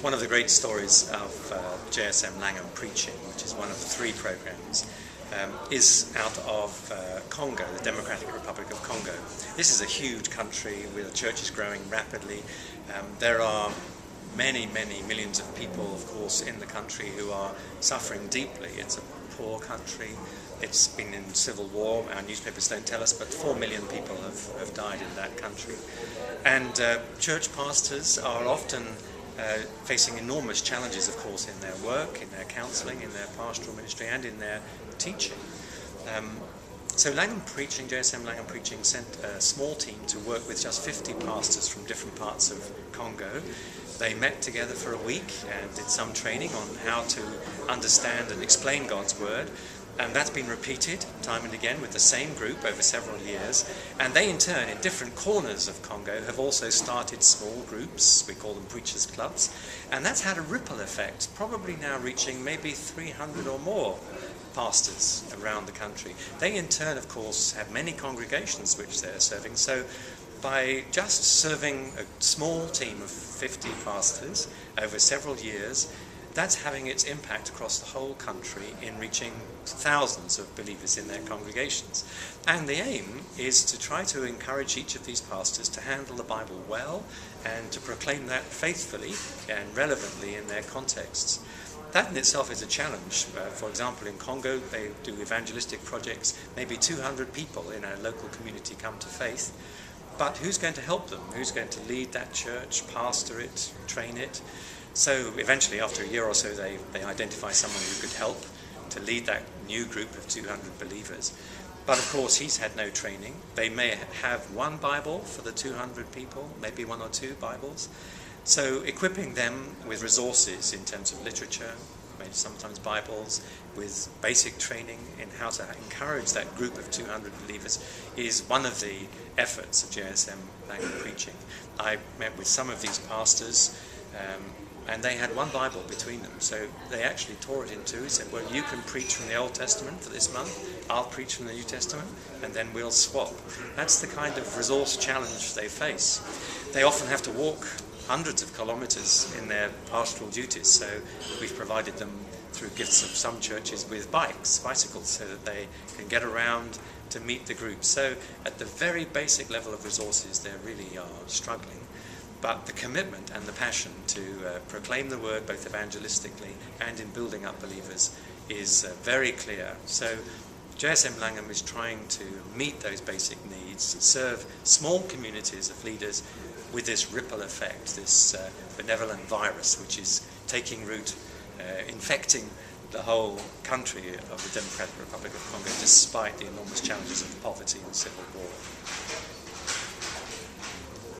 One of the great stories of JSM Langham preaching, which is one of the 3 programs, is out of Congo, the Democratic Republic of Congo. This is a huge country where the church is growing rapidly. There are many millions of people, of course, in the country who are suffering deeply. It's a poor country. It's been in civil war. Our newspapers don't tell us, but 4 million people have died in that country. And church pastors are often facing enormous challenges, of course, in their work, in their counselling, in their pastoral ministry, and in their teaching. So JSM Langham Preaching sent a small team to work with just 50 pastors from different parts of Congo. They met together for a week and did some training on how to understand and explain God's Word. And that's been repeated time and again with the same group over several years. And they, in turn, in different corners of Congo, have also started small groups. We call them preachers' clubs. And that's had a ripple effect, probably now reaching maybe 300 or more pastors around the country. They, in turn, of course, have many congregations which they're serving. So by just serving a small team of 50 pastors over several years, that's having its impact across the whole country in reaching thousands of believers in their congregations. And the aim is to try to encourage each of these pastors to handle the Bible well and to proclaim that faithfully and relevantly in their contexts. That in itself is a challenge. For example, in Congo, they do evangelistic projects. Maybe 200 people in a local community come to faith. But who's going to help them? Who's going to lead that church, pastor it, train it? So eventually, after a year or so, they identify someone who could help to lead that new group of 200 believers. But of course, he's had no training. They may have one Bible for the 200 people, maybe 1 or 2 Bibles. So equipping them with resources in terms of literature, maybe sometimes Bibles, with basic training in how to encourage that group of 200 believers is one of the efforts of JSM Langham Preaching. I met with some of these pastors, and they had one Bible between them. So they actually tore it in 2, said, well, you can preach from the Old Testament for this month, I'll preach from the New Testament, and then we'll swap. That's the kind of resource challenge they face. They often have to walk hundreds of kilometres in their pastoral duties, so we've provided them through gifts of some churches with bicycles, so that they can get around to meet the group. So at the very basic level of resources, they really are struggling. But the commitment and the passion to proclaim the word both evangelistically and in building up believers is very clear. So JSM Langham is trying to meet those basic needs, serve small communities of leaders with this ripple effect, this benevolent virus which is taking root, infecting the whole country of the Democratic Republic of Congo, despite the enormous challenges of poverty and civil war.